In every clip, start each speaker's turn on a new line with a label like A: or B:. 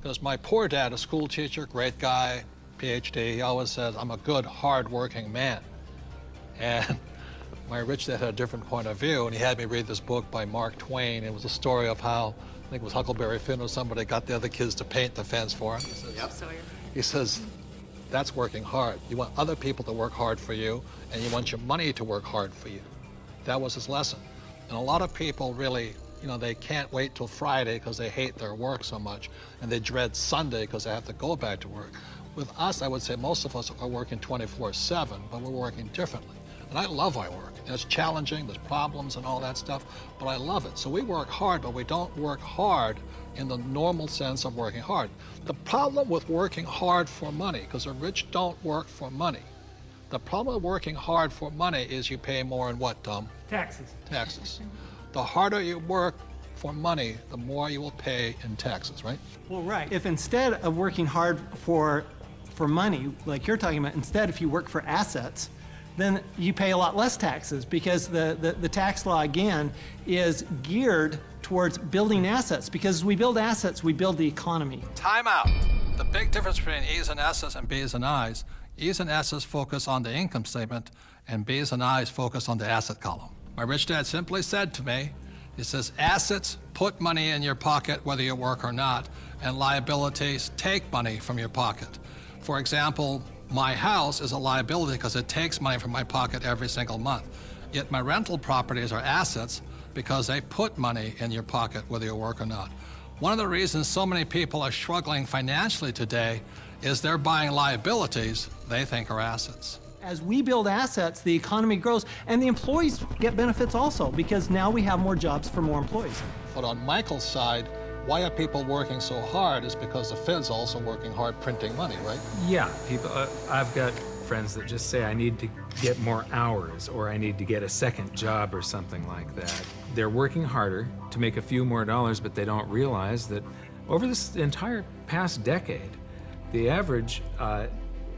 A: Because my poor dad, a school teacher, great guy, PhD, he always says, I'm a good, hard-working man. And my rich dad had a different point of view, and he had me read this book by Mark Twain. It was a story of how, I think it was Huckleberry Finn or somebody, got the other kids to paint the fence for him. He says, that's working hard. You want other people to work hard for you, and you want your money to work hard for you. That was his lesson. And a lot of people really, you know, they can't wait till Friday because they hate their work so much, and they dread Sunday because they have to go back to work. With us, I would say most of us are working 24/7, but we're working differently. And I love our work. And it's challenging, there's problems and all that stuff, but I love it. So we work hard, but we don't work hard in the normal sense of working hard. The problem with working hard for money, because the rich don't work for money. The problem with working hard for money is you pay more in what, Tom?
B: Taxes.
A: Taxes. The harder you work for money, the more you will pay in taxes, right?
B: Well, right. If instead of working hard for money, like you're talking about, instead if you work for assets, then you pay a lot less taxes because the tax law, again, is geared towards building assets. Because as we build assets, we build the economy.
A: Time out. The big difference between E's and S's and B's and I's, E's and S's focus on the income statement, and B's and I's focus on the asset column. My rich dad simply said to me, he says, assets put money in your pocket whether you work or not, and liabilities take money from your pocket. For example, my house is a liability because it takes money from my pocket every single month. Yet my rental properties are assets because they put money in your pocket whether you work or not. One of the reasons so many people are struggling financially today is they're buying liabilities they think are assets.
B: As we build assets, the economy grows, and the employees get benefits also, because now we have more jobs for more employees.
A: But on Michael's side, why are people working so hard is because the Fed's also working hard printing money, right?
C: Yeah, people. I've got friends that just say, I need to get more hours, or I need to get a second job or something like that. They're working harder to make a few more dollars, but they don't realize that over this entire past decade, the average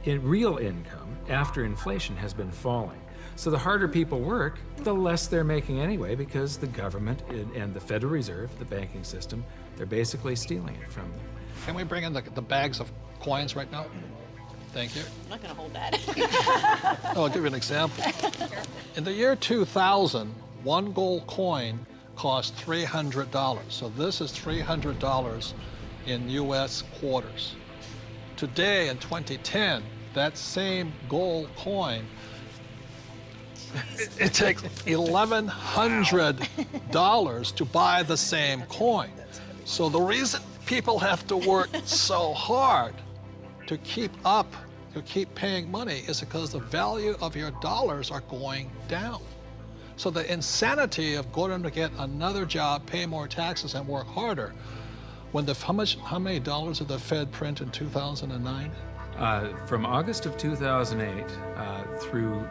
C: in real income after inflation has been falling. So the harder people work, the less they're making anyway, because the government and the Federal Reserve, the banking system, they're basically stealing it from them.
A: Can we bring in the bags of coins right now? Thank you.
D: I'm not going to hold that.
A: Oh, I'll give you an example. In the year 2000, one gold coin cost $300. So this is $300 in US quarters. Today, in 2010, that same gold coin, it takes $1,100 to buy the same coin. So the reason people have to work so hard to keep up, to keep paying money, is because the value of your dollars are going down. So the insanity of going to get another job, pay more taxes, and work harder, when how many dollars did the Fed print in 2009?
C: From August of 2008 through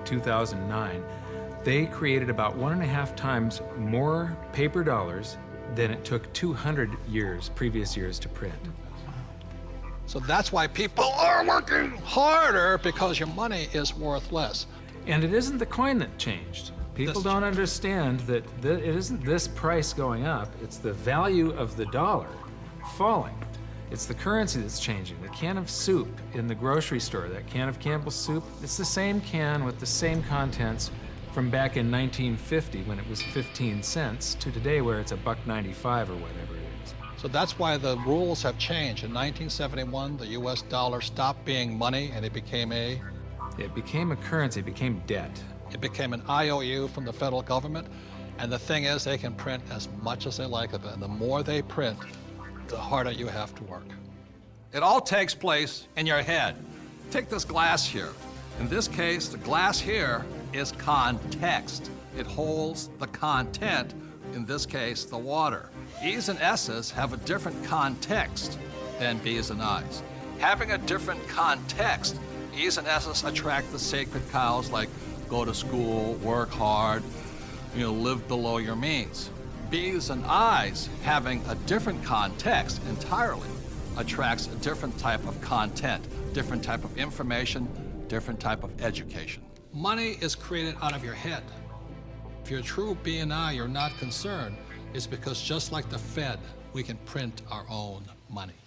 C: 2009, they created about 1.5 times more paper dollars than it took 200 previous years to print.
A: So that's why people are working harder, because your money is worth less.
C: And it isn't the coin that changed. People don't understand that it isn't this price going up, it's the value of the dollar falling. It's the currency that's changing. The can of soup in the grocery store, that can of Campbell's soup, it's the same can with the same contents from back in 1950 when it was 15 cents to today where it's $1.95 or whatever it is.
A: So that's why the rules have changed. In 1971, the US dollar stopped being money and it became a
C: currency, it became debt.
A: It became an IOU from the federal government. And the thing is, they can print as much as they like of it. And the more they print, the harder you have to work. It all takes place in your head. Take this glass here. In this case, the glass here is context. It holds the content, in this case, the water. E's and S's have a different context than B's and I's. Having a different context, E's and S's attract the sacred cows like go to school, work hard, live below your means. B's and I's, having a different context entirely, attracts a different type of content, different type of information, different type of education. Money is created out of your head. If you're a true B and I, you're not concerned, it's because just like the Fed, we can print our own money.